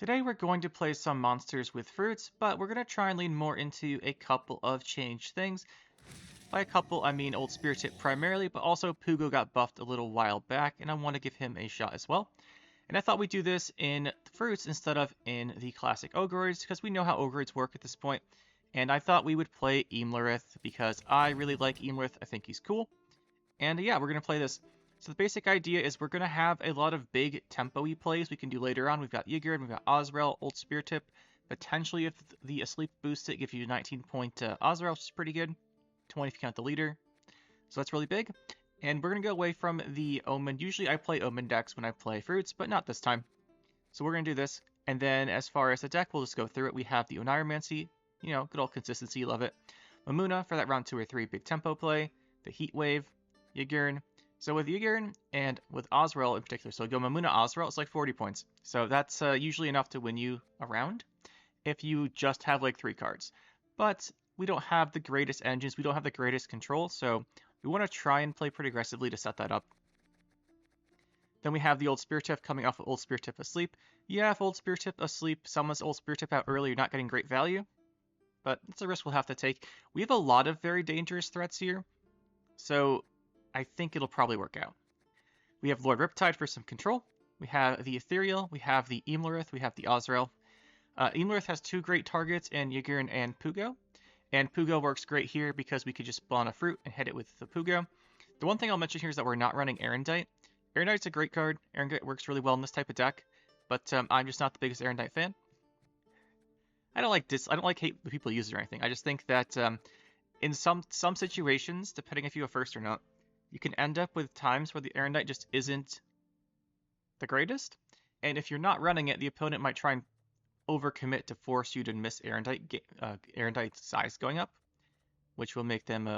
Today we're going to play some monsters with fruits, but we're going to try and lean more into a couple of changed things. By a couple, I mean Old Spirit Tip primarily, but also Pugo got buffed a little while back, and I want to give him a shot as well. And I thought we'd do this in fruits instead of in the classic Ogroids, because we know how Ogroids work at this point. And I thought we would play Imlerith, because I really like Imlerith, I think he's cool. And yeah, we're going to play this. So the basic idea is we're going to have a lot of big tempo-y plays we can do later on. We've got Ysgith, we've got Osrel, Old Spear Tip. Potentially, if the Asleep boosts it, give you 19 point Osrel, which is pretty good. 20 if you count the leader. So that's really big. And we're going to go away from the Omen. Usually I play Omen decks when I play fruits, but not this time. So we're going to do this. And then as far as the deck, we'll just go through it. We have the Oneiromancy, good old consistency, love it. Mamuna for that round 2 or 3 big tempo play. The Heat Wave, Ygern. So with Ygern and with Osrel in particular, so go Mamuna Osrel, it's like 40 points. So that's usually enough to win you a round if you just have like 3 cards. But we don't have the greatest engines, we don't have the greatest control, so we want to try and play pretty aggressively to set that up. Then we have the Old Spear Tip coming off of Old Spear Tip Asleep. Yeah, if Old Spear Tip Asleep summons Old Spear Tip out early, you're not getting great value, but it's a risk we'll have to take. We have a lot of very dangerous threats here, so I think it'll probably work out. We have Lord Riptide for some control. We have the Ethereal, we have the Imlerith, we have the Osrel. Imlerith has 2 great targets in Ygern and Pugo. And Pugo works great here because we could just spawn a fruit and hit it with the Pugo. The one thing I'll mention here is that we're not running Erendite. Erendite's a great card. Erendite works really well in this type of deck, but I'm just not the biggest Erendite fan. I don't like hate the people use it or anything. I just think that in some situations, depending if you go first or not, you can end up with times where the Erendite just isn't the greatest. And if you're not running it, the opponent might try and overcommit to force you to miss Erendite's size going up, which will make them,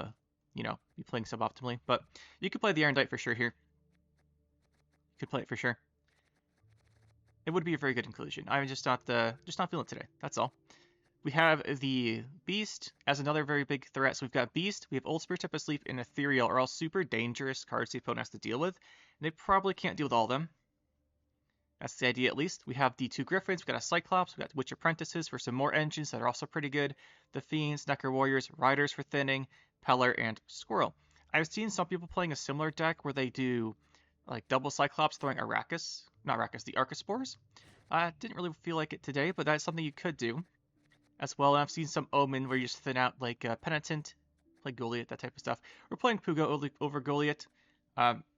be playing suboptimally. But you could play the Erendite for sure here. You could play it for sure. It would be a very good inclusion. I'm just not feeling it today. That's all. We have the Beast as another very big threat. So we've got Beast, we have Old Spirit Tip Asleep, and Ethereal are all super dangerous cards the opponent has to deal with. And they probably can't deal with all of them. That's the idea, at least. We have the 2 Griffins, we've got a Cyclops, we've got Witch Apprentices for some more engines that are also pretty good. The Fiends, Necker Warriors, Riders for thinning, Peller, and Squirrel. I've seen some people playing a similar deck where they do like double Cyclops throwing the Archaspores. Didn't really feel like it today, but that's something you could do as well. And I've seen some Omen where you just thin out like Penitent, play Goliath, that type of stuff. We're playing Pugo over Goliath.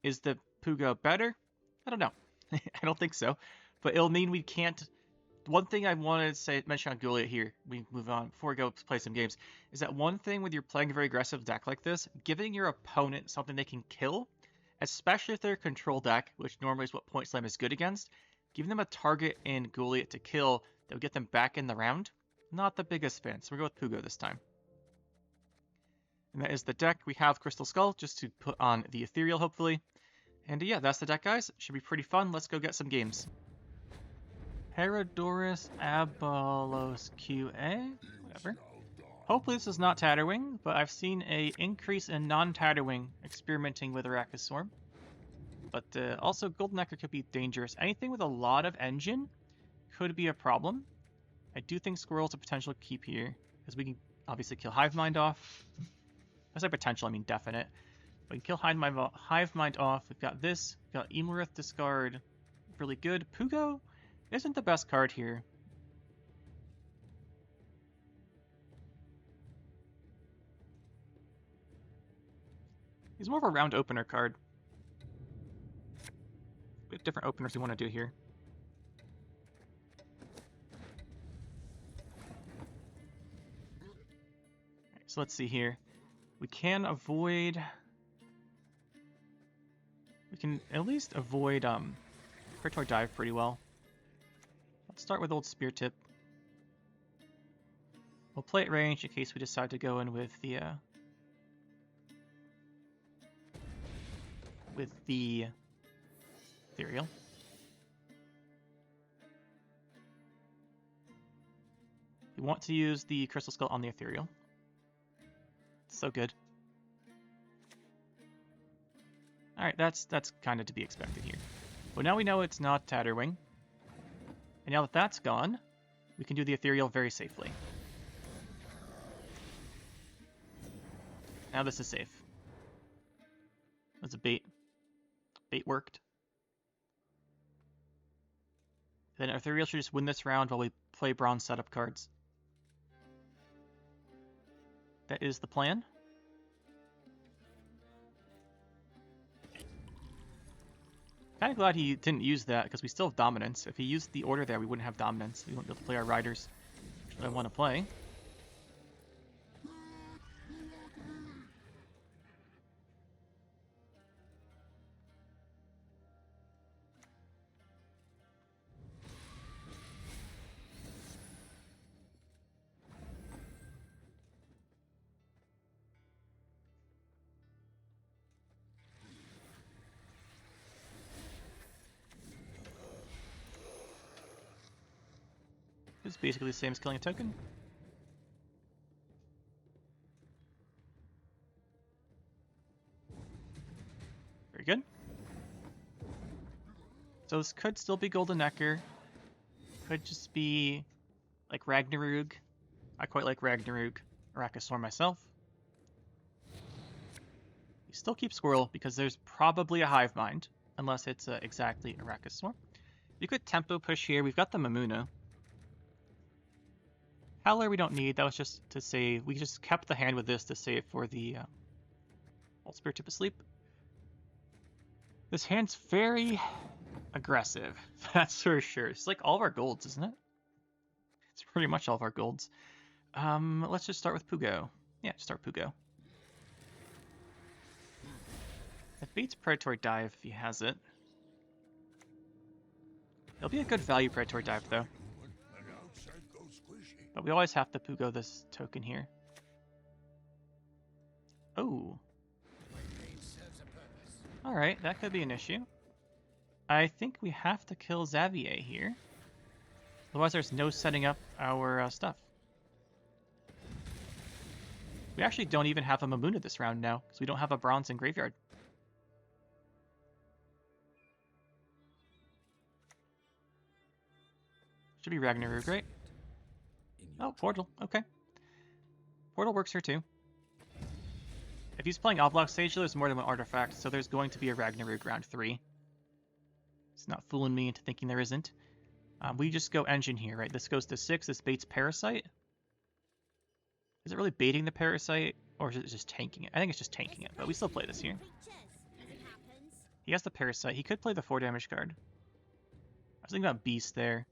Is the Pugo better? I don't know. I don't think so, but it'll mean we can't. One thing I wanted to mention on Goliath here, we move on before we go play some games, is that one thing when you're playing a very aggressive deck like this, giving your opponent something they can kill, especially if they're a control deck, which normally is what Point Slam is good against, giving them a target in Goliath to kill that will get them back in the round, not the biggest fan, so we'll go with Pugo this time. And that is the deck. We have Crystal Skull just to put on the Ethereal, hopefully. And yeah, that's the deck, guys. Should be pretty fun. Let's go get some games. Herodorus Abalos QA? Whatever. Hopefully this is not Tatterwing, but I've seen an increase in non-Tatterwing experimenting with Arachas Swarm. But also, Golden Necker could be dangerous. Anything with a lot of engine could be a problem. I do think Squirrel's a potential keep here, because we can obviously kill Hive Mind off. I say potential, I mean definite. We can kill Hive Mind off. We've got this. We've got Imlerith discard. Really good. Pugo isn't the best card here. He's more of a round opener card. We have different openers we want to do here. Right, so let's see here. We can avoid... We can at least avoid Predatory Dive pretty well. Let's start with Old Spear Tip. We'll play at range in case we decide to go in with the Ethereal. We want to use the Crystal Skull on the Ethereal. It's so good. Alright, that's kind of to be expected here. But now we know it's not Tatterwing. And now that that's gone, we can do the ethereal very safely. Now this is safe. That's a bait. Bait worked. Then ethereal should just win this round while we play bronze setup cards. That is the plan. Kind of glad he didn't use that, because we still have dominance. If he used the order there, we wouldn't have dominance. We wouldn't be able to play our riders, which I want to play. It's basically the same as killing a token. Very good. So this could still be Golden Necker. Could just be like Ragnarug. I quite like Ragnarug. Arachas myself. You still keep Squirrel because there's probably a Hive Mind, unless it's exactly Arachas. You could tempo push here. We've got the Mamuna. Howler we don't need. That was just to save. We just kept the hand with this to save for the Old Spirit Tip Asleep. This hand's very aggressive. That's for sure. It's like all of our golds, isn't it? It's pretty much all of our golds. Let's just start with Pugo. Yeah, start Pugo. It beats Predatory Dive if he has it. It'll be a good value Predatory Dive, though. But we always have to Pugo this token here. Oh. Alright, that could be an issue. I think we have to kill Xavier here. Otherwise there's no setting up our stuff. We actually don't even have a Mamuna this round now, because we don't have a bronze in graveyard. Should be Ragnarok, right? Oh, Portal. Okay. Portal works here too. If he's playing Oblock Sage, there's more than one artifact, so there's going to be a Ragnarok round 3. It's not fooling me into thinking there isn't. We just go Engine here, right? This goes to 6. This baits Parasite. Is it really baiting the Parasite, or is it just tanking it? I think it's just tanking it, but we still play this here. He has the Parasite. He could play the 4 damage card. I was thinking about Beast there.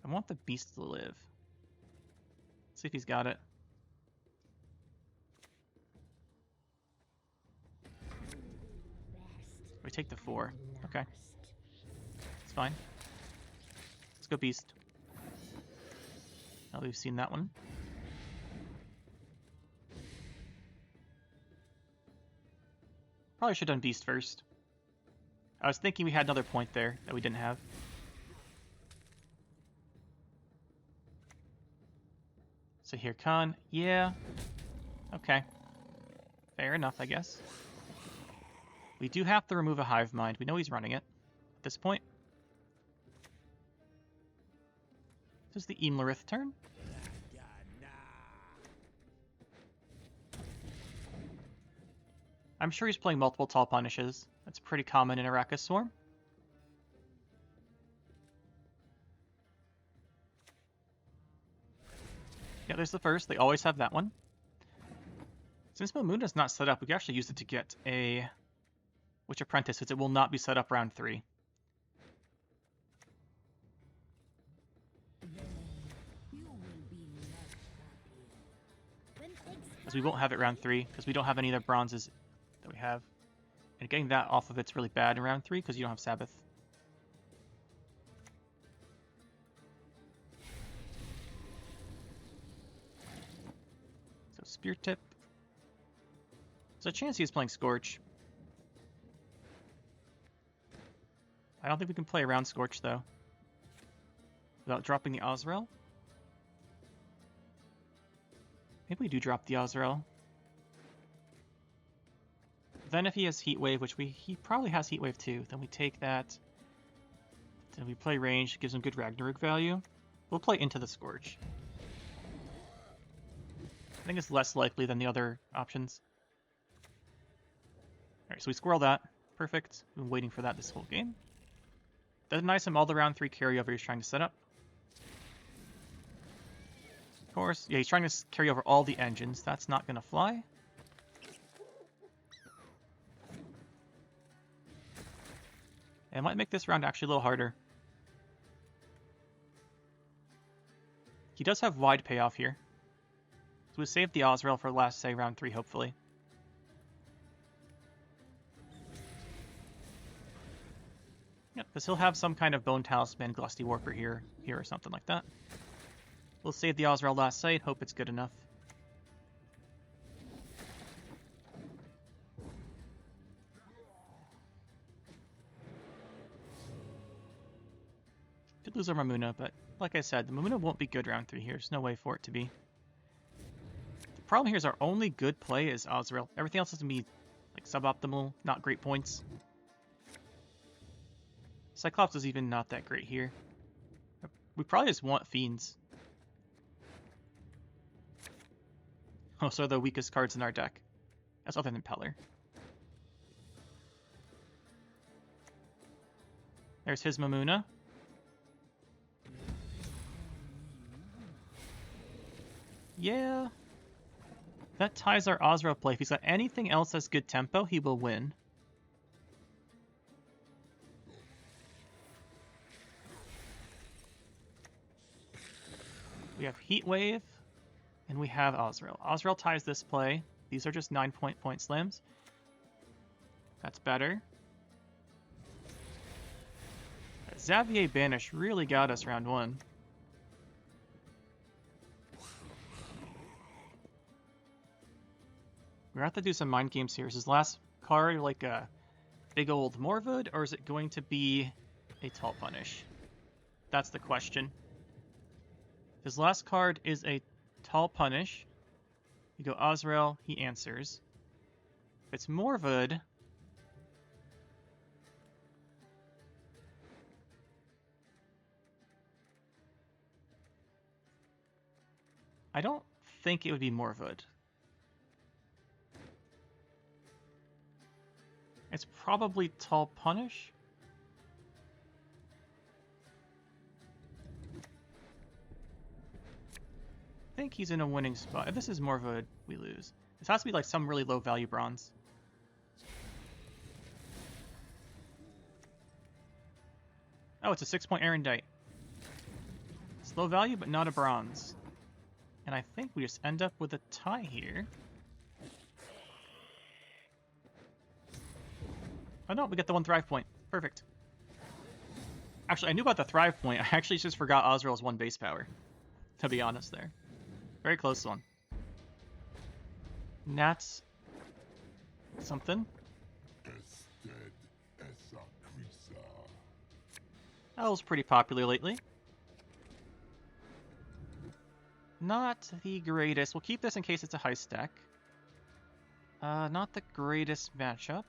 I want the Beast to live. Let's see if he's got it. We take the 4. Okay. It's fine. Let's go Beast. Now that we've seen that one. Probably should have done Beast first. I was thinking we had another point there that we didn't have. So here, Khan. Yeah. Okay. Fair enough, I guess. We do have to remove a Hive Mind. We know he's running it at this point. This is the Imlerith turn. I'm sure he's playing multiple Tall Punishes. That's pretty common in Arachas Swarm. Yeah, there's the first. They always have that one. Since Mamuna's not set up, we can actually use it to get a Witch Apprentice, since it will not be set up round 3. Because we won't have it round 3, because we don't have any other bronzes that we have. And getting that off of it's really bad in round 3, because you don't have Sabbath. So Spear Tip. There's a chance he's playing Scorch. I don't think we can play around Scorch, though, without dropping the Azrael. Maybe we do drop the Azrael. Then if he has Heat Wave, which he probably has Heat Wave too, then we take that And we play range, gives him good Ragnarok value. We'll play Into the Scourge. I think it's less likely than the other options. Alright, so we squirrel that. Perfect. Been waiting for that this whole game. Denies him all the round 3 carryover he's trying to set up. Of course, yeah, he's trying to carry over all the engines. That's not going to fly. And it might make this round actually a little harder. He does have wide payoff here. So we save the Osrail for last, say, round 3, hopefully. Yep, because he'll have some kind of Bone Talisman, Glusty Warper here or something like that. We'll save the Osrail last sight, hope it's good enough. Could lose our Mamuna, but like I said, the Mamuna won't be good round 3 here. There's no way for it to be. The problem here is our only good play is Osrail. Everything else is going to be like suboptimal, not great points. Cyclops is even not that great here. We probably just want Fiends. Oh, so the weakest cards in our deck. That's other than Peller. There's his Mamuna. Yeah. That ties our Osrail play. If he's got anything else that's good tempo, he will win. We have Heat Wave, and we have Osrail. Osrail ties this play. These are just 9-point slams. That's better. Xavier Banish really got us round 1. We're going to have to do some mind games here. Is his last card like a big old Morwood, or is it going to be a Tall Punish? That's the question. His last card is a Tall Punish. You go Osrail, he answers. If it's Morwood, I don't think it would be Morwood. It's probably Tall Punish. I think he's in a winning spot. If this is Morwood, we lose. This has to be like some really low value bronze. Oh, it's a 6-point Erendite. It's low value, but not a bronze. And I think we just end up with a tie here. Oh no, we get the 1 Thrive point. Perfect. Actually, I knew about the Thrive point. I actually just forgot Osrail's 1 base power. To be honest there. Very close one. Nats something. That was pretty popular lately. Not the greatest. We'll keep this in case it's a high stack. Not the greatest matchup,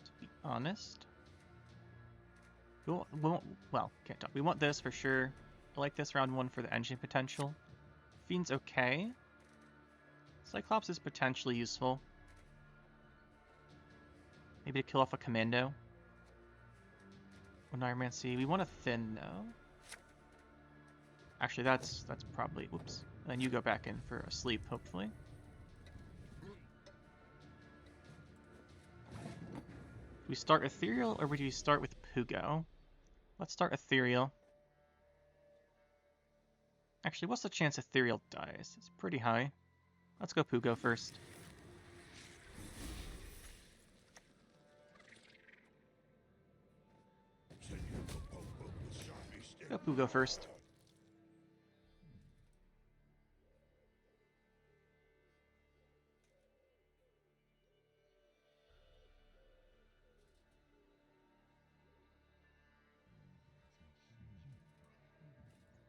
to be honest. Well, can't talk. We want this for sure. I like this round 1 for the engine potential. Fiend's okay. Cyclops is potentially useful. Maybe to kill off a commando. Necromancy. We want a thin, no. Actually, that's probably... Whoops. Then you go back in for a sleep, hopefully. Do we start Ethereal, or would we start with Pugo? Let's start Ethereal. Actually, what's the chance Ethereal dies? It's pretty high. Let's go Pugo first. Go Pugo first.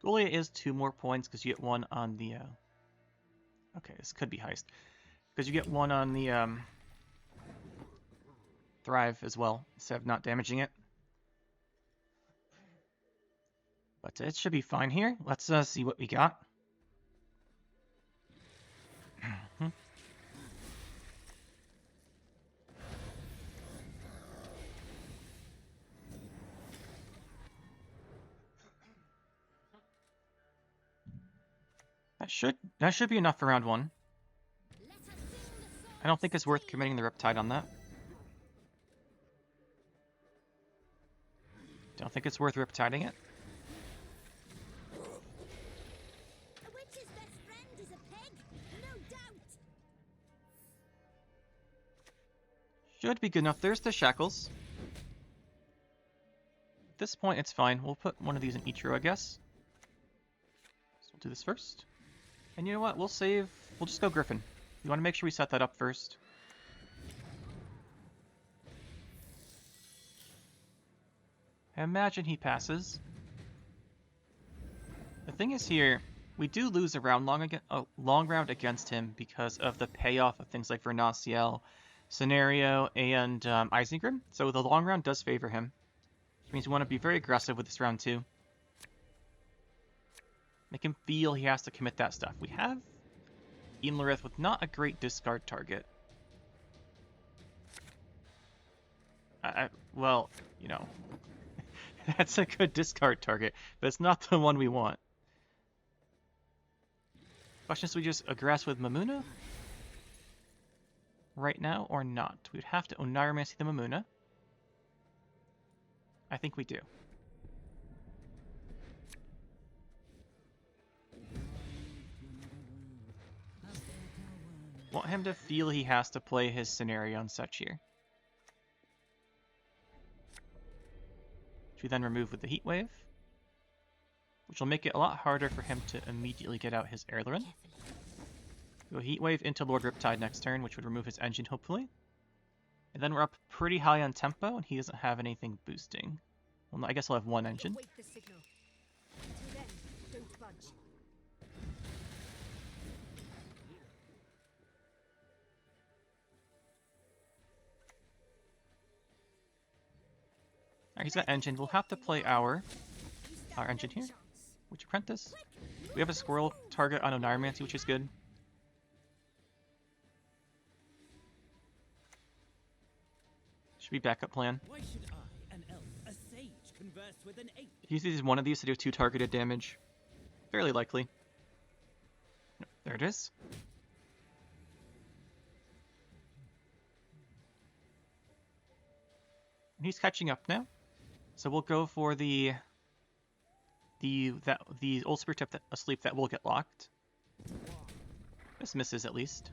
Golia is 2 more points because you get 1 on the... Okay, this could be heist. Because you get 1 on the Thrive as well, instead of not damaging it. But it should be fine here. Let's see what we got. That should be enough for round 1. I don't think it's worth committing the Riptide on that. Don't think it's worth Riptiding it. A witch's best friend is a pig, no doubt. Should be good enough. There's the shackles. At this point, it's fine. We'll put one of these in each row, I guess. So we'll do this first. And you know what? We'll save. We'll just go Griffin. We want to make sure we set that up first. I imagine he passes. The thing is here, we do lose a long round against him because of the payoff of things like Vernaciel, Scenario, and Isengrim. So the long round does favor him. Which means we want to be very aggressive with this round too. Make him feel he has to commit that stuff. We have Imlerith with not a great discard target. Well, you know, that's a good discard target, but it's not the one we want. Question is, we just aggress with Mamuna right now or not? We'd have to Oneiromancy the Mamuna. I think we do. Want him to feel he has to play his scenario and such here. Which we then remove with the Heat Wave. Which will make it a lot harder for him to immediately get out his Airlaren. Go Heat Wave into Lord Riptide next turn, which would remove his engine, hopefully. And then we're up pretty high on tempo, and he doesn't have anything boosting. Well, no, I guess he'll have one engine. Wait the signal. Until then, don't budge. Alright, he's got engine. We'll have to play our engine here. Witch Apprentice. We have a squirrel target on Oneiromancy, which is good. Should be backup plan. Why should I, an elf, a sage, converse with an ape? He uses one of these to do 2 targeted damage. Fairly likely. There it is. And he's catching up now. So we'll go for the old spirit tip asleep that will get locked. This misses at least.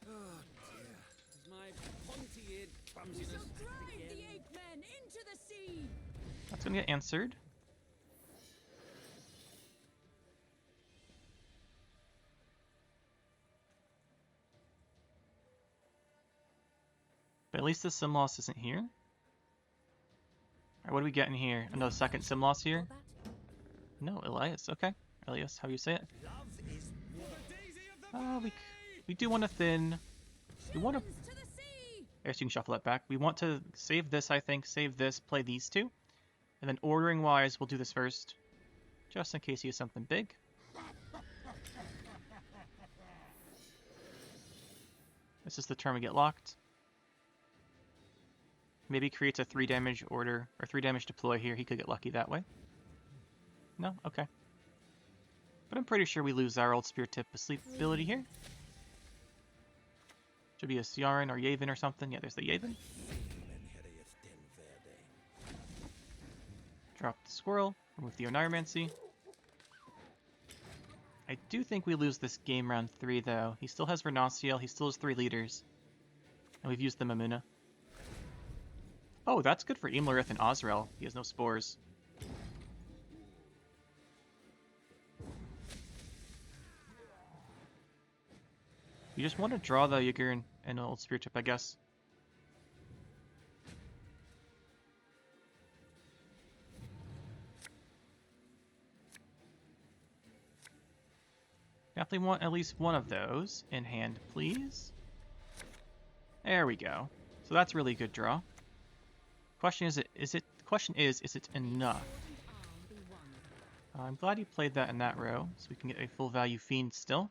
Oh dear, my pointy-eared clumsiness. Drive the ape men into the sea. That's gonna get answered. But at least the sim loss isn't here. Alright, what do we get in here? Another second sim loss here? No, Elias. Okay. Elias, how do you say it? We do want to thin. We want to... I guess you can shuffle that back. We want to save this, I think. Save this, play these two. And then ordering wise, we'll do this first. Just in case he has something big. This is the turn we get locked. Maybe creates a 3 damage order, or 3 damage deploy here. He could get lucky that way. No? Okay. But I'm pretty sure we lose our old Spear Tip Asleep ability here. Should be a Ciaran or Yavin or something. Yeah, there's the Yavin. Drop the Squirrel. Remove the Oneiromancy. I do think we lose this game round 3, though. He still has Vernaciel. He still has 3 leaders. And we've used the Mamuna. Oh, that's good for Imlerith and Azrael. He has no spores. You just want to draw the Yigir and Old Spirit Tip, I guess. Definitely want at least one of those in hand, please. There we go. So that's really good draw. Question is it enough? I'm glad you played that in that row, so we can get a full value fiend still.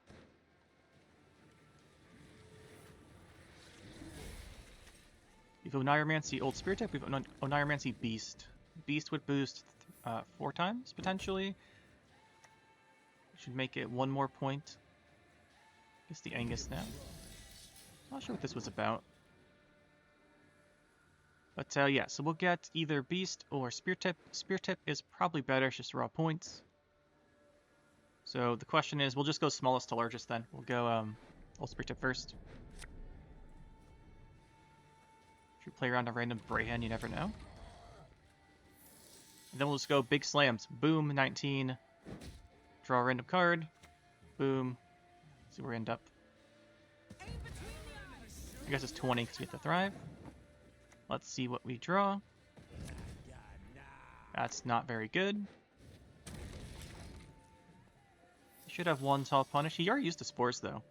We have Oneiromancy Old Spirit type, we have Oneiromancy Beast. Beast would boost 4 times, potentially. Should make it 1 more point. Guess the Angus now. Not sure what this was about. But yeah, so we'll get either Beast or Spear Tip. Spear Tip is probably better, it's just raw points. So the question is, we'll just go smallest to largest then. We'll go Old Spear Tip first. If you play around a random Brayhan, you never know. And then we'll just go big slams. Boom, 19. Draw a random card. Boom. See where we end up. I guess it's 20 because we have to thrive. Let's see what we draw. That's not very good. You should have 1 Tall Punish. He already used the Spores though.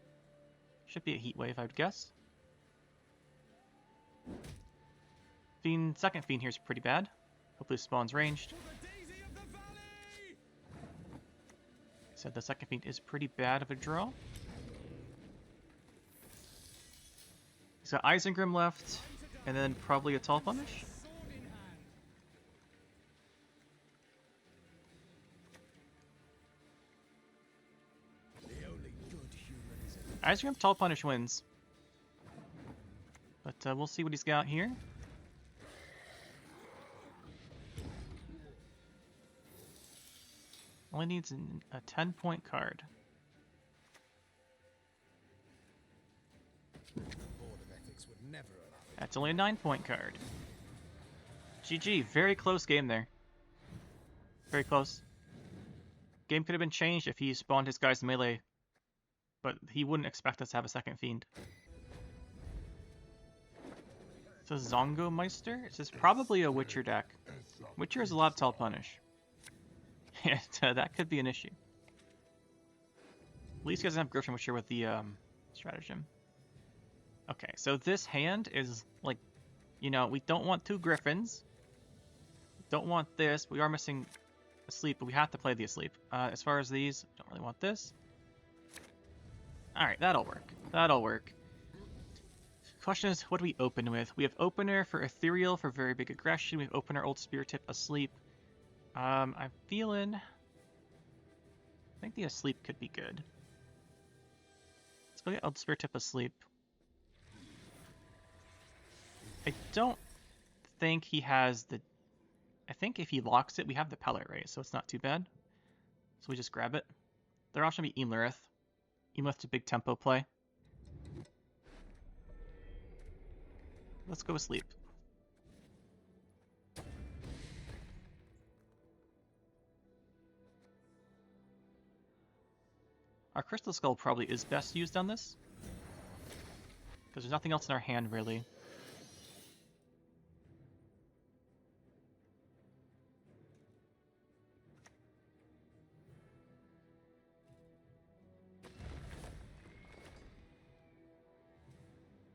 Should be a Heat Wave, I would guess. Fiend, second Fiend here is pretty bad. Hopefully it spawns ranged. Said the second Fiend is pretty bad of a draw. He's got Isengrim left, and then probably a Tall Punish. Isengrim Tall Punish wins. But we'll see what he's got here. Only needs a 10-point card. That's only a 9-point card. GG, very close game there. Very close. Game could have been changed if he spawned his guys in melee, but he wouldn't expect us to have a second Fiend. So Zongo Meister? This is probably a Witcher deck. Witcher has a lot of Tall Punish. That could be an issue. At least he doesn't have Griffin Witcher with the stratagem. Okay, so this hand is like, you know, we don't want 2 Griffins. Don't want this. We are missing Asleep, but we have to play the Asleep. As far as these, don't really want this. Alright, that'll work. That'll work. Question is, what do we open with? We have Opener for Ethereal for very big aggression. We have Opener Old Spear Tip Asleep. I'm feeling... I think the Asleep could be good. Let's go get Old Spear Tip Asleep. I don't think he has the... I think if he locks it, we have the pellet, right? So it's not too bad. So we just grab it. Their option would be Imlerith. Imlerith's a big tempo play. Let's go Asleep. Our Crystal Skull probably is best used on this, because there's nothing else in our hand, really.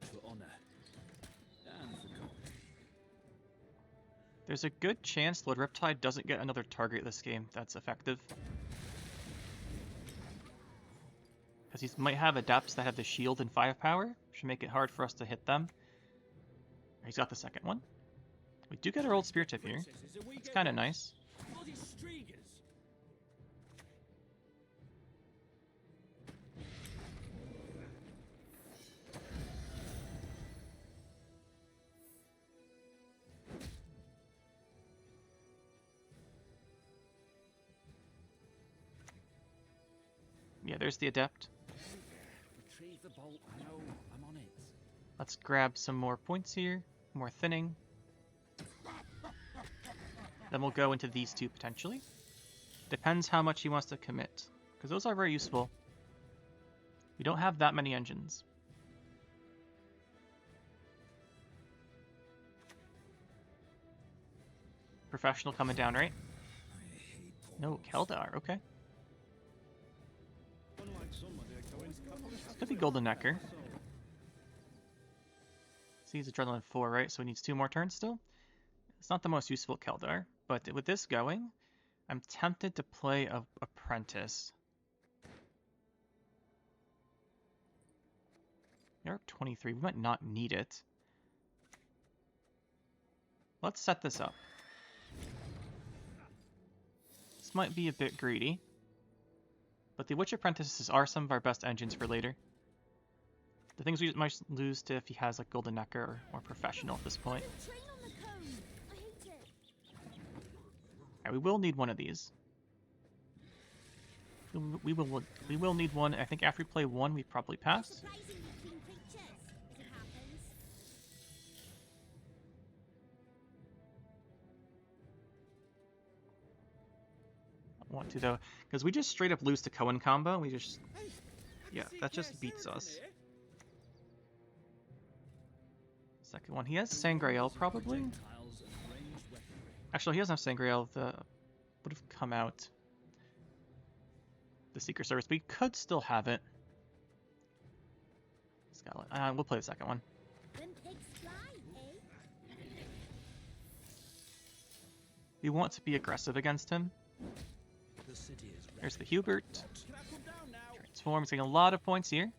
For honor. And for copy. There's a good chance Lord Riptide doesn't get another target this game that's effective. Because he might have adepts that have the shield and 5 power. Should make it hard for us to hit them. He's got the second one. We do get our Old Spear Tip here. It's kind of nice. Yeah, there's the adept. Retrieve the bolt. No, I'm on it. Let's grab some more points here. More thinning. Then we'll go into these 2 potentially. Depends how much he wants to commit, because those are very useful. We don't have that many engines. Professional coming down, right? No, Keldar, okay. This could be Golden Necker. See, he's Adrenaline 4, right? So he needs 2 more turns still. It's not the most useful Keldar, but with this going, I'm tempted to play a Apprentice. You're 23. We might not need it. Let's set this up. This might be a bit greedy, but the Witch Apprentices are some of our best engines for later. The things we might lose to if he has like Golden Necker or Professional at this point. Train on the cone. I hate it. Yeah, we will need one of these. We will need one. I think after we play one, we probably pass. Surprising between creatures, as it happens. I want to though, because we just straight up lose to Coen combo. We just, yeah, that just beats us. Second one, he has Sangreal probably. Projectiles and ranged weaponry. Actually, he doesn't have Sangreal. The would have come out. The Secret Service, but we could still have it. We'll play the second one. When pigs fly, eh? We want to be aggressive against him. The city is ready. There's the Hubert. Can I come down now? Transform, getting a lot of points here.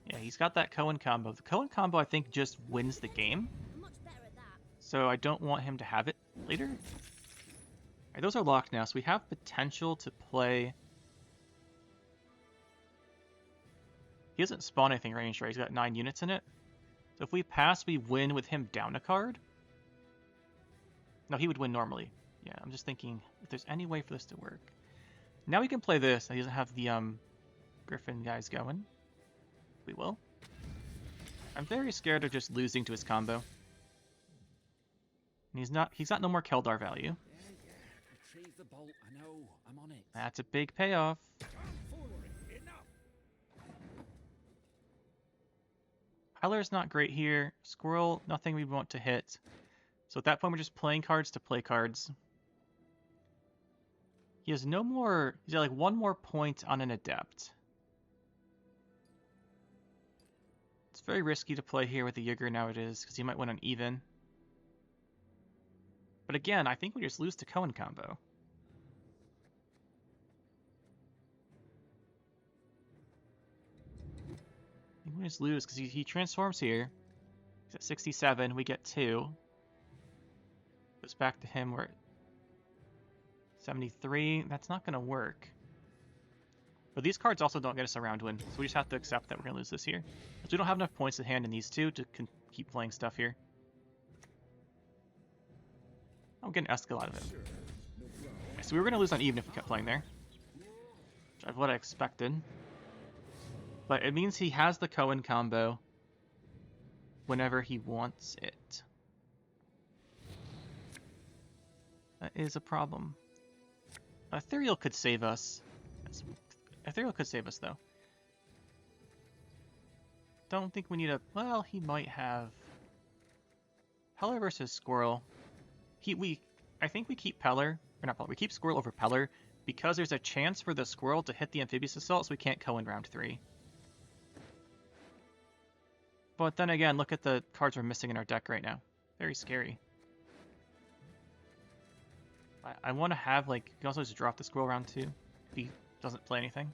Yeah, he's got that Coen combo. The Coen combo, I think, just wins the game. I'm much better at that. So I don't want him to have it later. Alright, those are locked now, so we have potential to play. He doesn't spawn anything ranged, right? He's got 9 units in it. So if we pass, we win with him down a card. No, he would win normally. Yeah, I'm just thinking if there's any way for this to work. Now we can play this. He doesn't have the Griffin guys going. We will. I'm very scared of just losing to his combo. And he's got no more Keldar value. Retrieve the bolt. I know. I'm on it. That's a big payoff. Heller's not great here. Squirrel, nothing we want to hit. So at that point, we're just playing cards to play cards. He has no more... He's got like 1 more point on an Adept. It's very risky to play here with the Yigger nowadays, because he might win on even. But again, I think we just lose to Coen combo. I think we just lose, because he transforms here. He's at 67, we get 2. Goes back to him, we're at 73. That's not going to work. But these cards also don't get us a round win, so we just have to accept that we're going to lose this here. Because we don't have enough points in hand in these two to keep playing stuff here. I'm getting Escal out of it. Okay, so we were going to lose on even if we kept playing there. Which is what I expected. But it means he has the Coen combo whenever he wants it. That is a problem. Ethereal could save us. Ethereal could save us, though. Don't think we need a... Well, he might have... Peller versus Squirrel. I think we keep Peller... Or not Peller, we keep Squirrel over Peller because there's a chance for the Squirrel to hit the Amphibious Assault, so we can't Coen round 3. But then again, look at the cards we're missing in our deck right now. Very scary. I want to have, like, you can also just drop the Squirrel round 2 if he doesn't play anything.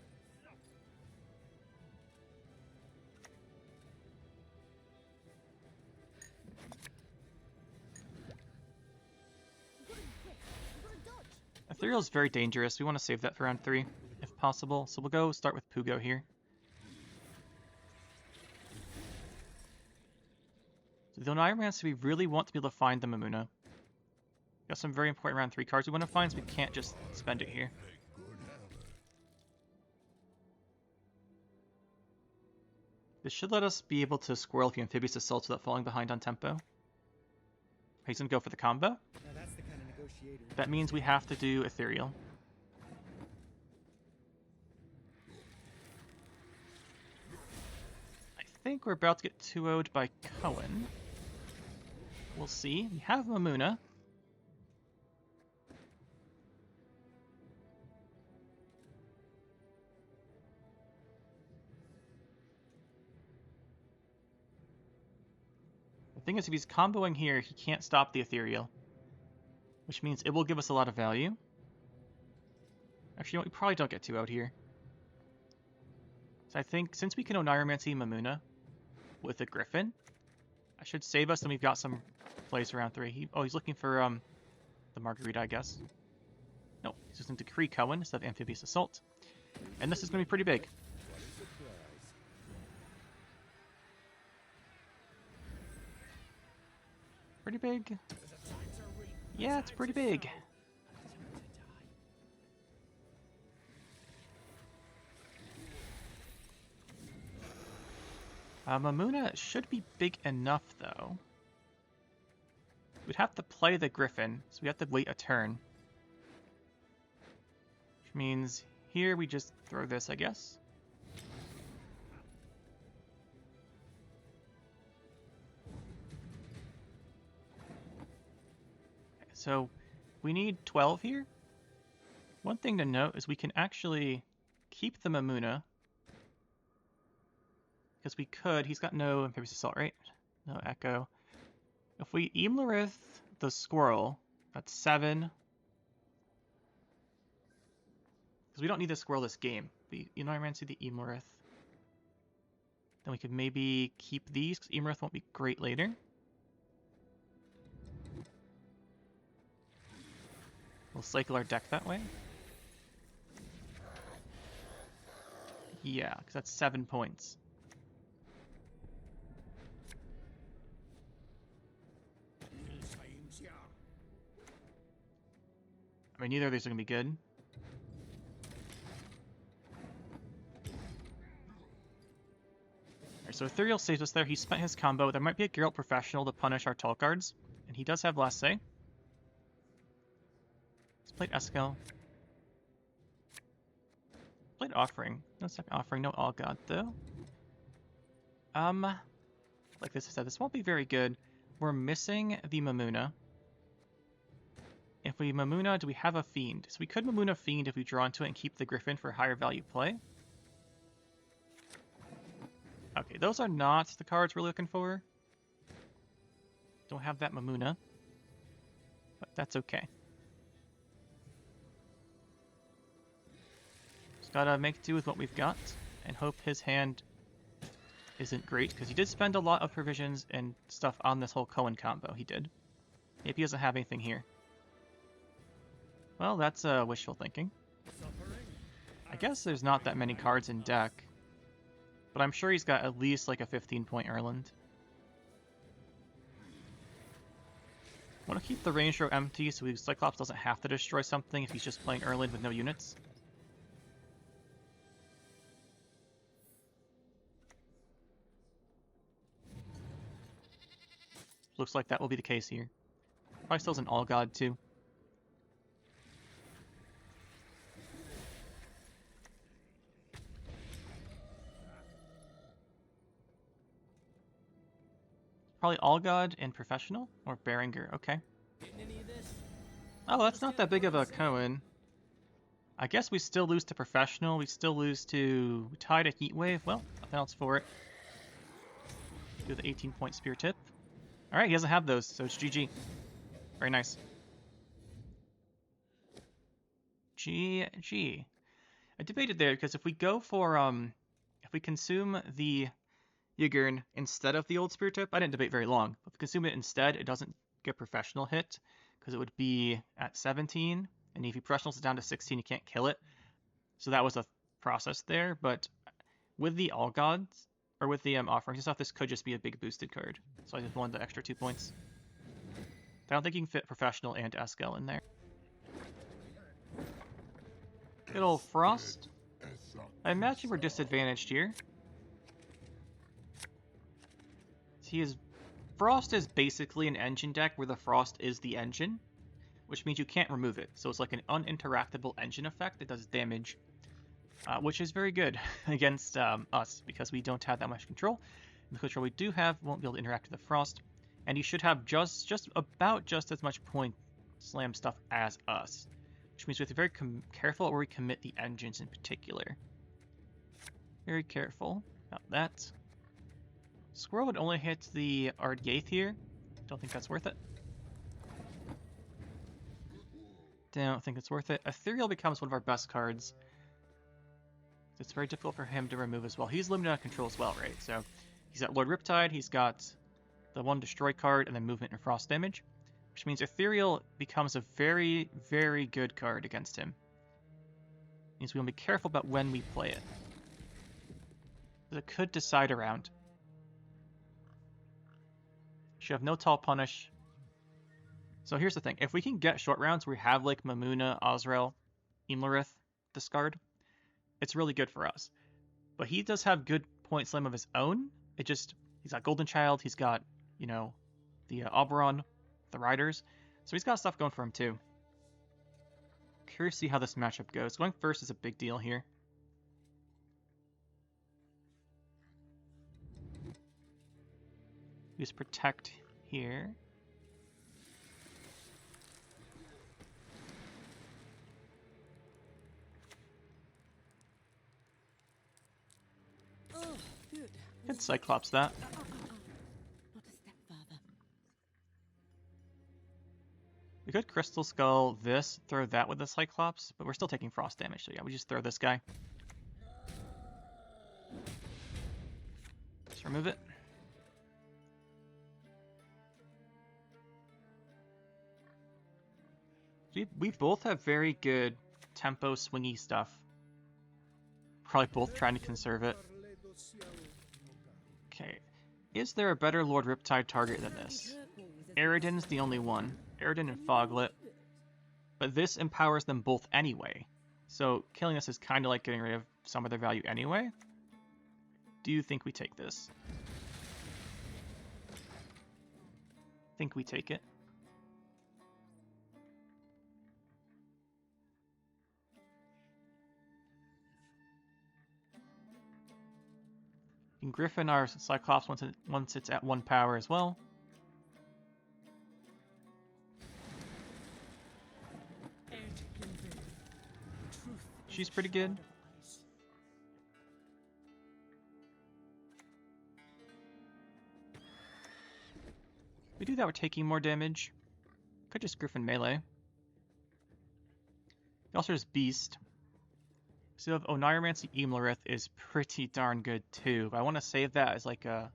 Ethereal is very dangerous. We want to save that for round 3, if possible. So we'll go start with Pugo here. So the Oniromance, we really want to be able to find the Mamuna. Got some very important round 3 cards we want to find, so we can't just spend it here. This should let us be able to squirrel the Amphibious Assault without falling behind on tempo. He's going to go for the combo. Now that's the kind of negotiator. That means we have to do Ethereal. I think we're about to get 2-0'd by Coen. We'll see. We have Mamuna. The thing is, if he's comboing here, he can't stop the Ethereal. which means it will give us a lot of value. Actually, you know what? We probably don't get 2 out here. So I think since we can Oneiromancy Mamuna with a Griffin, I should save us, and we've got some plays around 3. He's looking for the Margarita, I guess. No, he's just going to Decree Coen instead of Amphibious Assault. And this is going to be pretty big. Pretty big. Yeah, it's pretty big. Mamuna should be big enough, though. We'd have to play the Griffin, so we have to wait a turn. Which means here we just throw this, I guess. So we need 12 here. One thing to note is we can actually keep the Mamuna. Because we could. He's got no Amphibious Assault, right? No Echo. If we Imlerith the Squirrel, that's 7. Because we don't need the Squirrel this game. We Oneiromancy the Imlerith. Then we could maybe keep these, because Imlerith won't be great later. We'll cycle our deck that way. Yeah, because that's 7 points. I mean, neither of these are going to be good. Alright, so Ethereal saves us there. He spent his combo. There might be a Geralt Professional to punish our tall cards. And he does have last say. Let's play Eskel. Played Offering. No second Offering, no All God, though. Like this I said, this won't be very good. We're missing the Mamuna. If we Mamuna, do we have a Fiend? So we could Mamuna Fiend if we draw into it and keep the Griffin for higher value play. Okay, those are not the cards we're looking for. Don't have that Mamuna. But that's okay. Just gotta make do with what we've got and hope his hand isn't great, because he did spend a lot of provisions and stuff on this whole Coen combo. He did. Maybe he doesn't have anything here. Well, that's wishful thinking. I guess there's not that many cards in deck, but I'm sure he's got at least like a 15-point Erland. Want to keep the range row empty so Cyclops doesn't have to destroy something if he's just playing Erland with no units. Looks like that will be the case here. Probably still has an All God too. Probably All God and Professional or Berenger. Okay. Oh, that's not that big of a Coen. I guess we still lose to Professional. We still lose to tie to Heatwave. Well, nothing else for it. Do the 18-point Spear Tip. All right, he doesn't have those, so it's GG. Very nice. GG. I debated there because if we go for if we consume the Yigurn instead of the old Spear Tip, I didn't debate very long. If we consume it instead, it doesn't get Professional hit because it would be at 17, and if you Professionals it down to 16, you can't kill it. So that was a process there, but with the All Gods, or with the offerings and stuff, this could just be a big boosted card. So I just wanted the extra 2 points. I don't think you can fit Professional and Eskel in there. Good old Frost. I imagine we're disadvantaged here. Frost is basically an engine deck where the Frost is the engine, which means you can't remove it. So it's like an uninteractable engine effect that does damage, which is very good against us because we don't have that much control. And the control we do have won't be able to interact with the Frost, and he should have just about as much point slam stuff as us, which means we have to be very careful where we commit the engines in particular. Very careful about that. Squirrel would only hit the Ysgith here. Don't think that's worth it. Don't think it's worth it. Ethereal becomes one of our best cards. It's very difficult for him to remove as well. He's limited on control as well, right? So he's got Lord Riptide, he's got the one destroy card, and then movement and frost damage, which means Ethereal becomes a very, very good card against him. Means we want to be careful about when we play it. Because it could decide a round. Should have no tall punish. So here's the thing. If we can get short rounds where we have like Mamuna, Azrael, Imlerith discard, it's really good for us. But he does have good point slam of his own. He's got Golden Child, he's got, you know, the Oberon, the Riders. So he's got stuff going for him too. Curious to see how this matchup goes. Going first is a big deal here. Use Protect here. Oh, good. Could Cyclops that. Not a step further. We could Crystal Skull this, throw that with the Cyclops, but we're still taking frost damage, so yeah, we just throw this guy. Just remove it. We both have very good tempo swingy stuff. Probably both trying to conserve it. Okay. Is there a better Lord Riptide target than this? Eridan's the only one. Eridan and Foglet. But this empowers them both anyway. So killing this is kind of like getting rid of some of their value anyway. Do you think we take this? Think we take it. You can Griffin our Cyclops once it's at 1 power as well. She's pretty good. We do that, we're taking more damage. Could just Griffin melee. We also just Beast. So Oneiromancy Imlerith is pretty darn good too, but I want to save that as like a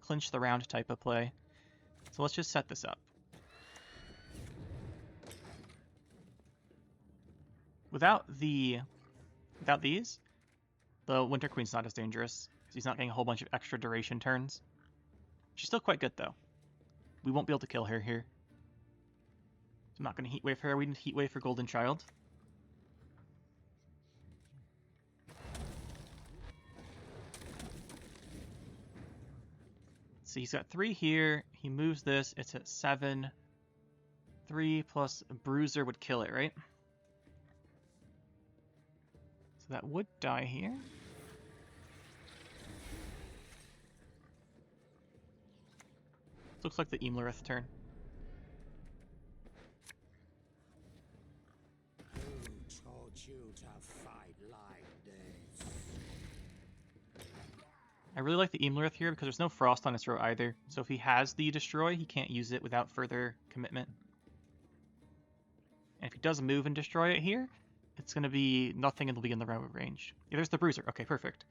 clinch the round type of play. So let's just set this up. Without these, the Winter Queen's not as dangerous, because he's not getting a whole bunch of extra duration turns. She's still quite good though. We won't be able to kill her here. I'm not going to Heat Wave her, we didn't Heat Wave for Golden Child. So he's got 3 here, he moves this, it's at 7. 3 plus a Bruiser would kill it, right? So that would die here. Looks like the Imlerith turn. Who taught you to fight like this? I really like the Imlerith here because there's no frost on his row either. So if he has the destroy, he can't use it without further commitment. And if he does move and destroy it here, it's going to be nothing and it'll be in the row range. Yeah, there's the Bruiser. Okay, perfect.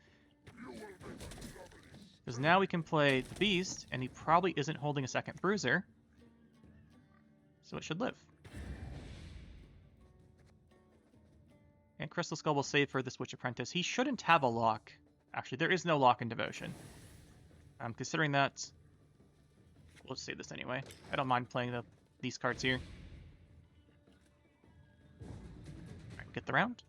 Because now we can play the Beast, and he probably isn't holding a second Bruiser. So it should live. And Crystal Skull will save for this Witch Apprentice. He shouldn't have a lock. Actually, there is no lock in Devotion. Considering that... Let's save this anyway. I don't mind playing these cards here. Alright, get the round.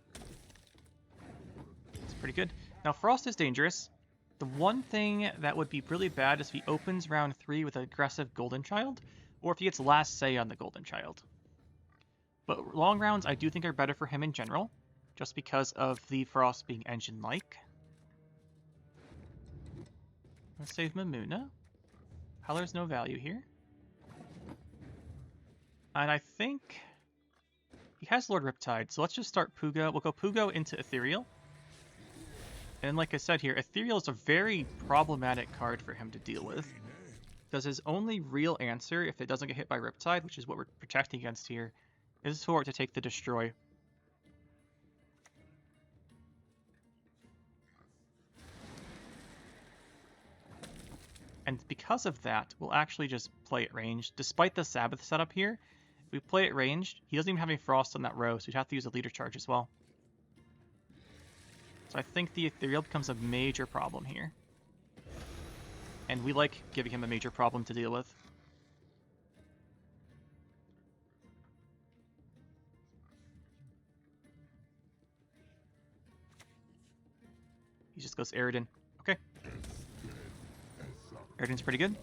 It's pretty good. Now, Frost is dangerous. The one thing that would be really bad is if he opens round 3 with an aggressive Golden Child, or if he gets last say on the Golden Child. But long rounds I do think are better for him in general, just because of the Frost being engine-like. Let's save Mamuna. Howler's no value here. And I think he has Lord Riptide, so let's just start Puga. We'll go Puga into Ethereal. And like I said here, Ethereal is a very problematic card for him to deal with. Because his only real answer, if it doesn't get hit by Riptide, which is what we're protecting against here, is for it to take the destroy. And because of that, we'll actually just play it ranged. Despite the Sabbath setup here, if we play it ranged, he doesn't even have any frost on that row, so we'd have to use a leader charge as well. So I think the Ethereal becomes a major problem here. And we like giving him a major problem to deal with. He just goes Aridin. Okay. Aridin's pretty good.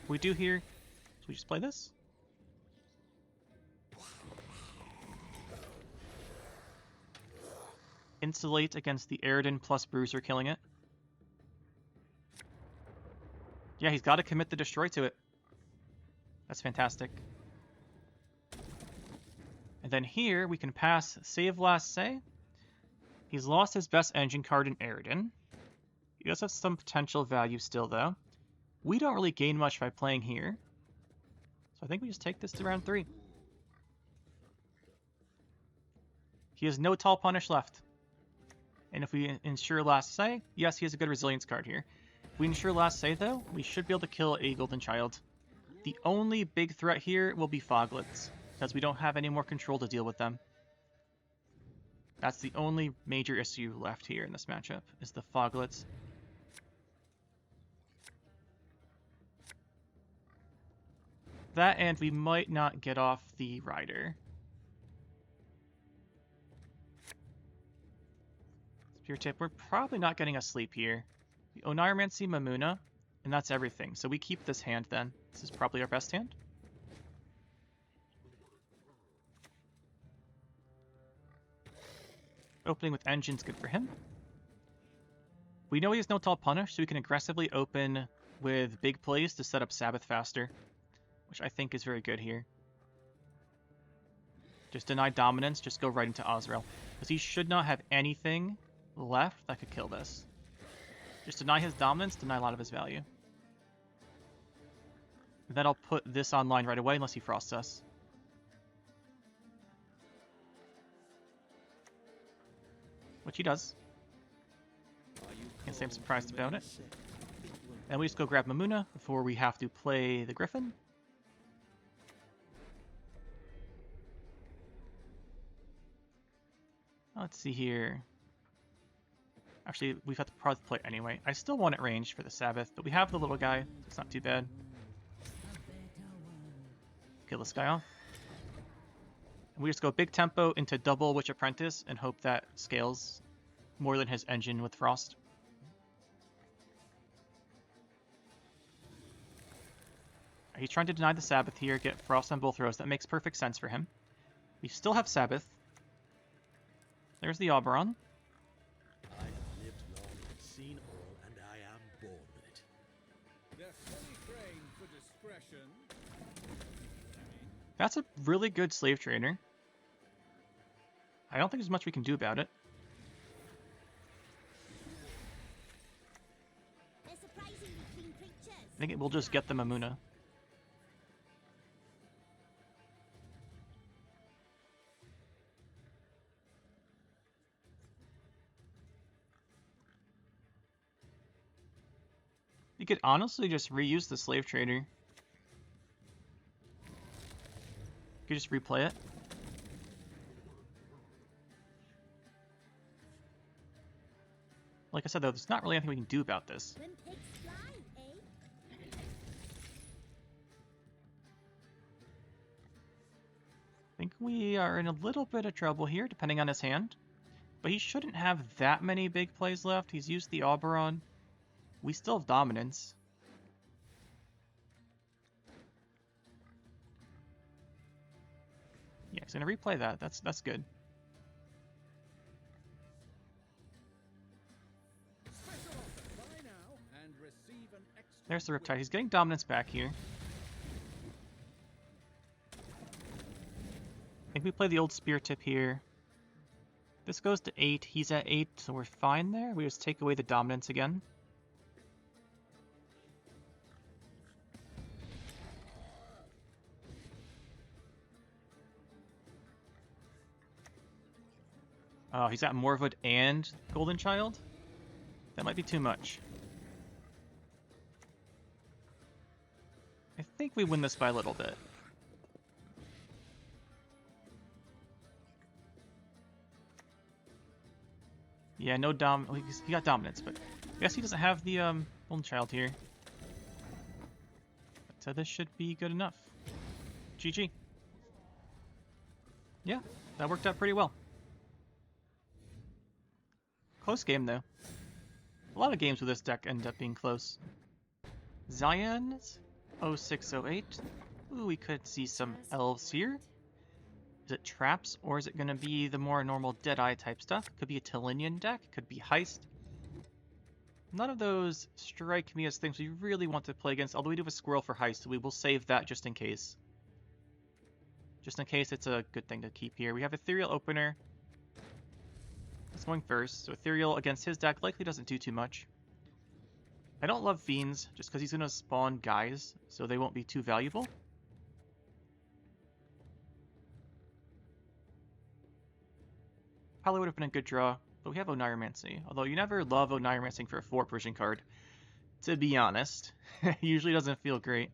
What we do here, so we just play this. Insulate against the Aridin plus Bruiser killing it. Yeah, he's got to commit the destroy to it. That's fantastic. And then here we can pass Save Last Say. He's lost his best engine card in Aridin. He does have some potential value still though. We don't really gain much by playing here. So I think we just take this to round 3. He has no Tall Punish left. And if we ensure Last Say, yes, he has a good resilience card here. If we ensure Last Say though, we should be able to kill a Golden Child. The only big threat here will be Foglets, because we don't have any more control to deal with them. That's the only major issue left here in this matchup, is the Foglets. That, and we might not get off the Rider. Spear Tip, we're probably not getting a sleep here. The Oneiromancy Mamuna, and that's everything. So we keep this hand then. This is probably our best hand. Opening with Engine's good for him. We know he has no Tall Punish, so we can aggressively open with big plays to set up Sabbath faster, which I think is very good here. Just deny dominance, just go right into Azrael, because he should not have anything left that could kill this. Just deny his dominance, deny a lot of his value. And then I'll put this online right away unless he frosts us. Which he does. Can't say I'm surprised about it. And we just go grab Mamuna before we have to play the Griffin. Let's see here. Actually, we've had to probably play it anyway. I still want it ranged for the Sabbath, but we have the little guy. So it's not too bad. Kill this guy off. And we just go big tempo into double Witch Apprentice and hope that scales more than his engine with Frost. He's trying to deny the Sabbath here, get Frost on both rows. That makes perfect sense for him. We still have Sabbath. There's the Oberon. I have lived long and seen all, and I am born with it. They're fully trained for discretion. That's a really good slave trainer. I don't think there's much we can do about it. They're surprisingly clean creatures. I think we'll just get the Mamuna. You could honestly just reuse the slave trader. You could just replay it. Like I said though, there's not really anything we can do about this. When pigs fly, eh? I think we are in a little bit of trouble here, depending on his hand. But he shouldn't have that many big plays left. He's used the Oberon. We still have dominance. Yeah, he's gonna replay that. That's good. Buy now and receive an extra. There's the Riptide. He's getting dominance back here. I think we play the old Spear Tip here. This goes to 8. He's at 8, so we're fine there. We just take away the dominance again. Oh, he's got Morwood and Golden Child? That might be too much. I think we win this by a little bit. Yeah, no well, he got dominance, but I guess he doesn't have the Golden Child here. So this should be good enough. GG. Yeah, that worked out pretty well. Close game, though. A lot of games with this deck end up being close. Zion's 0608. Ooh, we could see some elves here. Is it traps, or is it going to be the more normal Deadeye type stuff? Could be a Telinian deck, could be Heist. None of those strike me as things we really want to play against, although we do have a Squirrel for Heist, so we will save that just in case. Just in case it's a good thing to keep here. We have Ethereal Opener. That's going first, so Ethereal against his deck likely doesn't do too much. I don't love Fiends, just because he's going to spawn guys, so they won't be too valuable. Probably would have been a good draw, but we have Oneiromancy. Although you never love Oneiromancy for a 4 Persian card, to be honest. It usually doesn't feel great.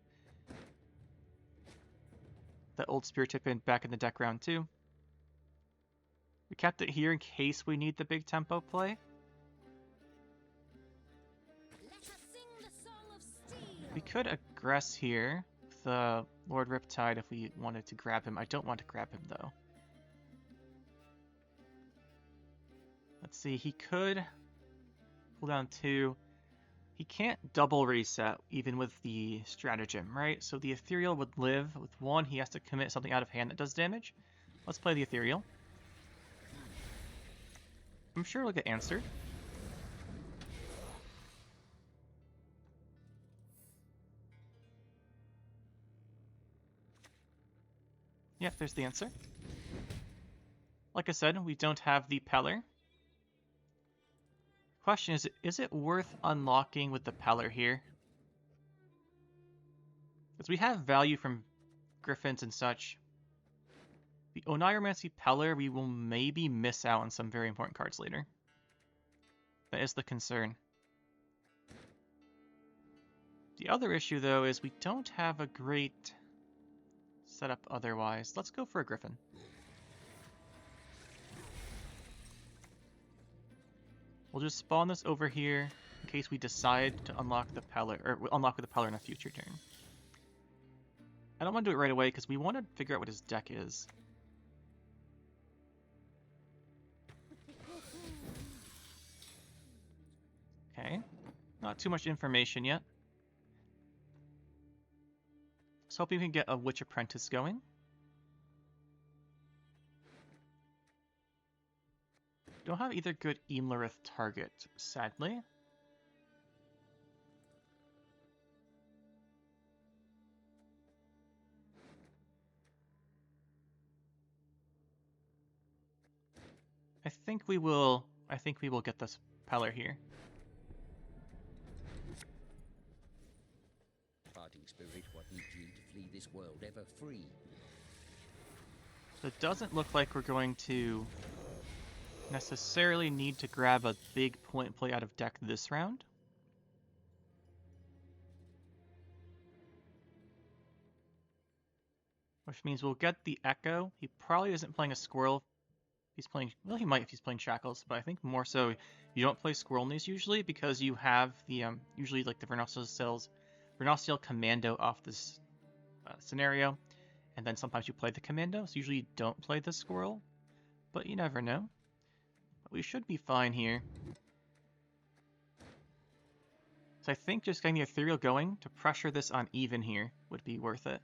That old Spirit Tip in back in the deck round too. We kept it here in case we need the big tempo play. Let us sing the song of steel. We could aggress here with the Lord Riptide if we wanted to grab him. I don't want to grab him though. Let's see, he could pull down 2. He can't double reset even with the stratagem, right? So the Ethereal would live. With 1, he has to commit something out of hand that does damage. Let's play the Ethereal. I'm sure it'll get answered. Yep, there's the answer. Like I said, we don't have the Peller. Question is it worth unlocking with the Peller here? Because we have value from Griffins and such. The Oneiromancy Peller, we will maybe miss out on some very important cards later. That is the concern. The other issue, though, is we don't have a great setup otherwise. Let's go for a Griffin. We'll just spawn this over here in case we decide to unlock the Peller, or unlock with the Peller in a future turn. I don't want to do it right away because we want to figure out what his deck is. Okay, not too much information yet. Let's hope we can get a Witch Apprentice going. Don't have either good Eamlarith target, sadly. I think we will get this Peller here. Parting spirit, what need ye to flee this world ever free? So it doesn't look like we're going to necessarily need to grab a big point play out of deck this round. Which means we'll get the Echo. He probably isn't playing a Squirrel. He's playing, well, he might if he's playing Shackles, but I think more so you don't play Squirrel in these usually because you have the, usually like the Vernostial Commando off this scenario, and then sometimes you play the Commando, so usually you don't play the Squirrel, but you never know. But we should be fine here. So I think just getting the Ethereal going to pressure this on even here would be worth it.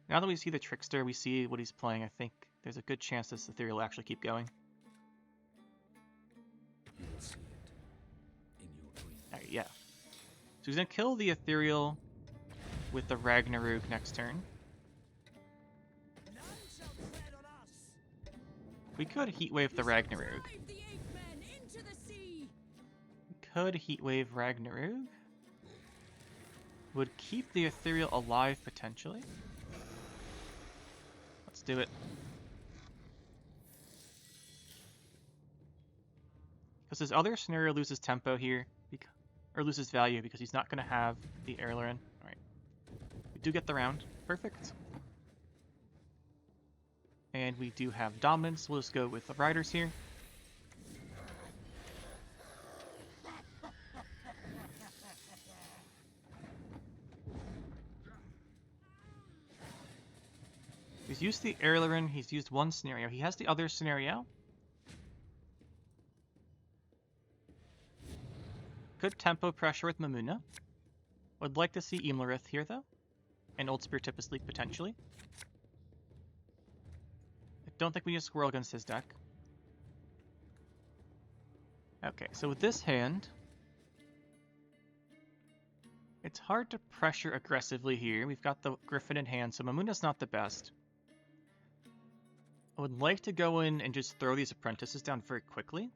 Now that we see the Trickster, we see what he's playing, I think there's a good chance this Ethereal will actually keep going. You will see it in your dream. Yeah. So he's going to kill the Ethereal with the Ragnarok next turn. None shall tread on us. We could Heatwave the Ragnarok. Drive the ape men into the sea. We could Heatwave Ragnarok. Would keep the Ethereal alive potentially. Let's do it. Because his other scenario loses tempo here, or loses value because he's not going to have the Heirloom. Alright. We do get the round. Perfect. And we do have dominance. We'll just go with the riders here. He's used the Heirloom. He's used one scenario. He has the other scenario. Good tempo pressure with Mamuna. Would like to see Imlerith here, though. And Old Spear Tip asleep, potentially. I don't think we need a squirrel against his deck. Okay, so with this hand... it's hard to pressure aggressively here. We've got the Griffin in hand, so Mamuna's not the best. I would like to go in and just throw these apprentices down very quickly.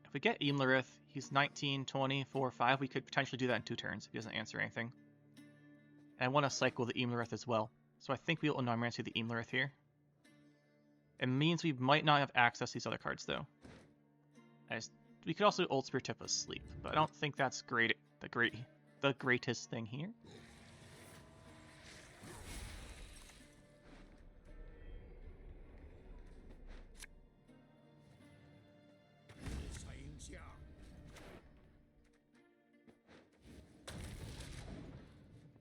If we get Imlerith, he's 19, 20, 4, 5. We could potentially do that in 2 turns if he doesn't answer anything. And I want to cycle the Imlerith as well. So I think we'll Anomarancy the Imlerith here. It means we might not have access to these other cards, though. We could also Old Spear Tip asleep, but I don't think that's the greatest thing here.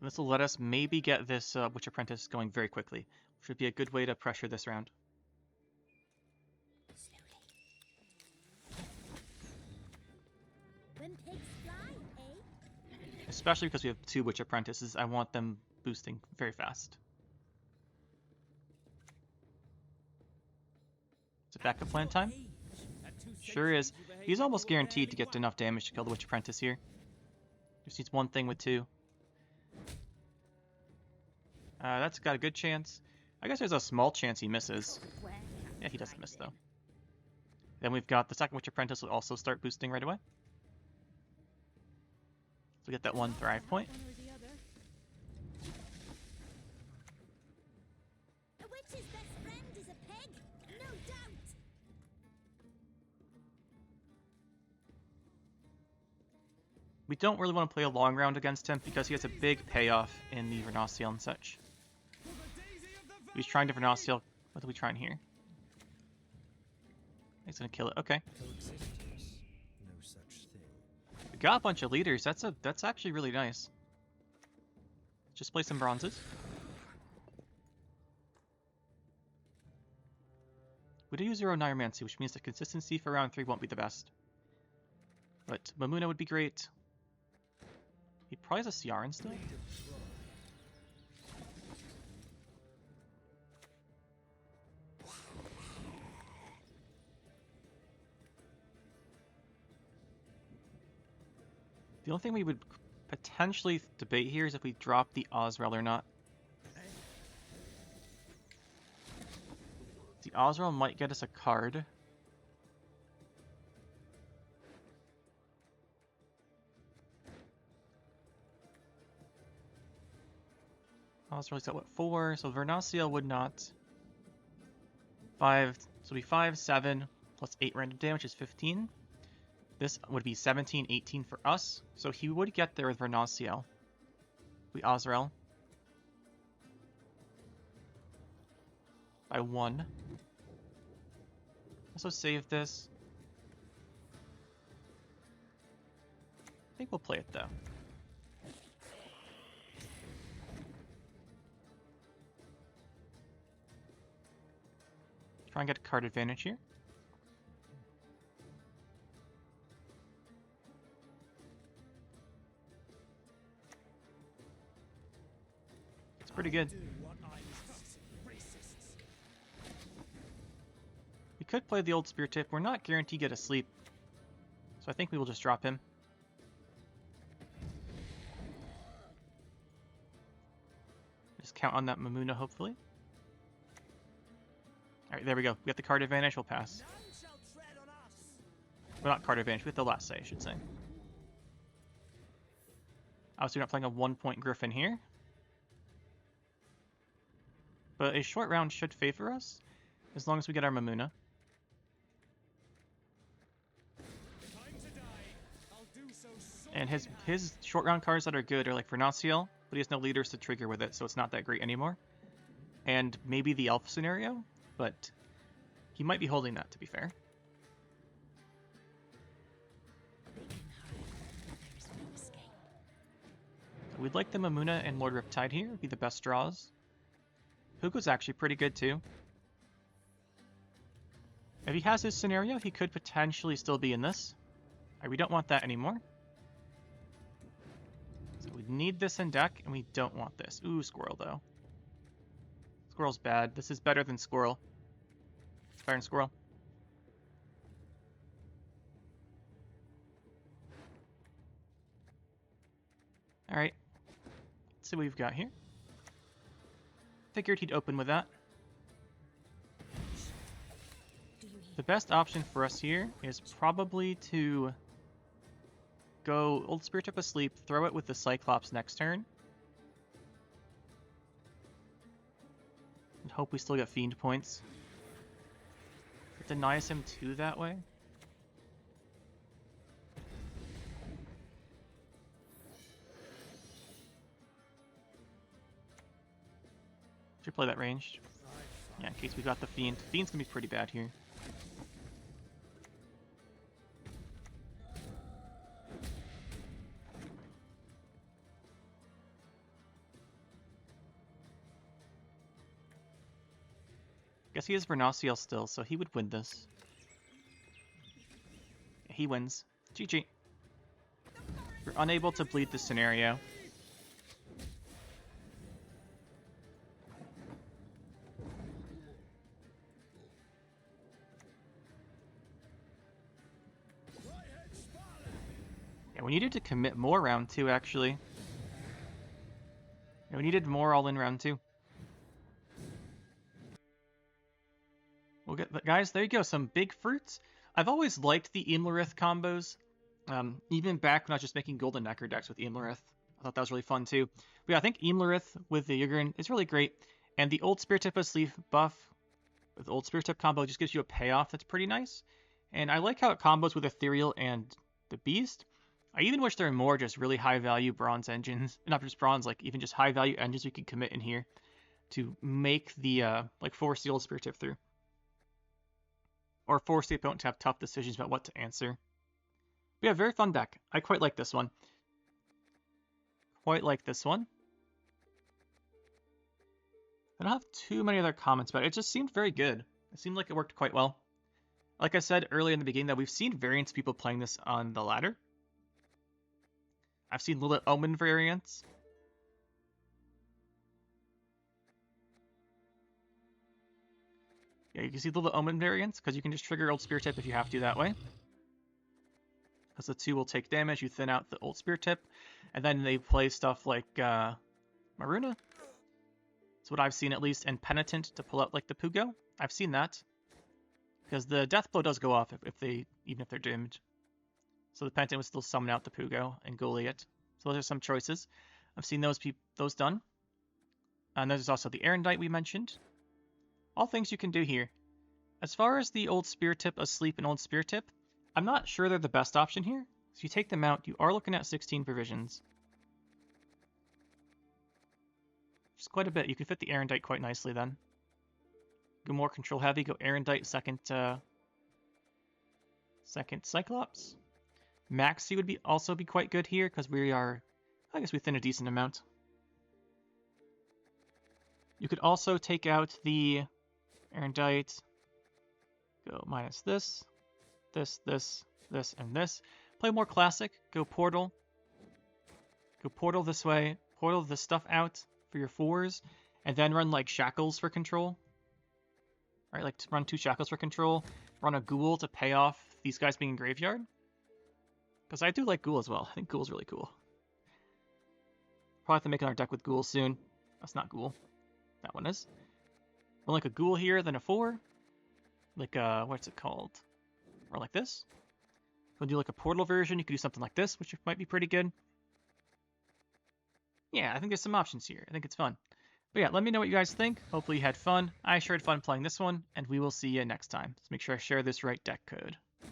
This will let us maybe get this Witch Apprentice going very quickly, which would be a good way to pressure this round. When pigs fly, eh? Especially because we have 2 Witch Apprentices, I want them boosting very fast. Is it backup plan time? Sure is. He's almost guaranteed to get enough damage to kill the Witch Apprentice here. Just needs one thing with 2. That's got a good chance. I guess there's a small chance he misses. Yeah, he doesn't miss, though. Then we've got the second Witch Apprentice will also start boosting right away. So we get that 1 Thrive point. A witch's best friend is a pig, no doubt. We don't really want to play a long round against him because he has a big payoff in the Vernociel and such. He's trying to Vernociel. What are we trying here? He's gonna kill it. Okay. Coexistence. No such thing. We got a bunch of leaders. That's actually really nice. Just play some bronzes. We do use 0 Neuromancy, which means the consistency for round 3 won't be the best. But Mamuna would be great. He probably has a Ciaran still. The only thing we would potentially debate here is if we drop the Ozrel or not. The Ozrel might get us a card. Ozrel's got what, 4? So Vernociel would not. 5, so it'll be 5, 7, plus 8 random damage is 15. This would be 17, 18 for us. So he would get there with Vernociel. We Ozrel. By 1. Also save this. I think we'll play it though. Try and get a card advantage here. It's pretty good. We could play the Old Spear Tip. We're not guaranteed to get a sleep. So I think we will just drop him. Just count on that Mamuna, hopefully. Alright, there we go. We got the card advantage, we'll pass. Well, not card advantage, we have the last say, I should say. Obviously, we're not playing a 1-point Griffin here. But a short round should favor us, as long as we get our Mamuna. And his short round cards that are good are like Vernaciel, but he has no leaders to trigger with it, so it's not that great anymore. And maybe the Elf scenario, but he might be holding that, to be fair. We'd like the Mamuna and Lord Riptide here, would be the best draws. Hugo's actually pretty good too. If he has his scenario, he could potentially still be in this. We don't want that anymore. So we need this in deck, and we don't want this. Ooh, Squirrel though. Squirrel's bad. This is better than Squirrel. It's better than Squirrel. Alright. Let's see what we've got here. Figured he'd open with that. The best option for us here is probably to go Old Spirit Tip asleep, throw it with the Cyclops next turn. And hope we still get Fiend points. It denies him 2 that way. Should play that ranged. Yeah, in case we got the Fiend. Fiend's gonna be pretty bad here. Guess he has Vernaciel still, so he would win this. Yeah, he wins. GG. We're unable to bleed this scenario. Yeah, we needed to commit more round 2, actually. Yeah, we needed more all in round 2. We'll get, guys, there you go, some big fruits. I've always liked the Imlerith combos, even back when I was just making Golden Necker decks with Imlerith. I thought that was really fun too. But yeah, I think Imlerith with the Ygritte is really great, and the Old Spirit Tip Asleep buff with the Old Spirit Tip combo just gives you a payoff that's pretty nice. And I like how it combos with Ethereal and the Beast. I even wish there were more just really high value bronze engines, not just bronze, like even just high value engines we could commit in here to make the like force the Old Spirit Tip through. Or force the opponent to have tough decisions about what to answer. But yeah, very fun deck. I quite like this one. Quite like this one. I don't have too many other comments about it. It just seemed very good. It seemed like it worked quite well. Like I said earlier in the beginning, that we've seen variants of people playing this on the ladder. I've seen little Omen variants. Yeah, you can see the little Omen variants, because you can just trigger Old Spirit Tip if you have to that way. Because the 2 will take damage, you thin out the Old Spirit Tip, and then they play stuff like Maruna. That's what I've seen at least, and Penitent to pull out like the Pugo. I've seen that. Because the Death Blow does go off even if they're doomed. So the Penitent would still summon out the Pugo and Goliath. So those are some choices. I've seen those done. And there's also the Erendite we mentioned. All things you can do here. As far as the Old Spirit Tip Asleep and Old Spirit Tip, I'm not sure they're the best option here. So you take them out, you are looking at 16 provisions. Just quite a bit. You can fit the Erendite quite nicely then. Go more control heavy, go Erendite, second Cyclops. Maxi would also be quite good here, because I guess we thin a decent amount. You could also take out the Erendite, go minus this, and this. Play more classic, go Portal. Go Portal this way, Portal this stuff out for your 4s, and then run like Shackles for control. Alright, like run 2 Shackles for control, run a Ghoul to pay off these guys being in Graveyard. Because I do like Ghoul as well, I think Ghoul's really cool. Probably have to make another deck with Ghoul soon. That's not Ghoul. That one is. Run like a Ghoul here, then a 4. Like what's it called? Or like this. We'll do like a Portal version. You could do something like this, which might be pretty good. Yeah, I think there's some options here. I think it's fun. But yeah, let me know what you guys think. Hopefully you had fun. I sure had fun playing this one, and we will see you next time. Let's make sure I share this right deck code.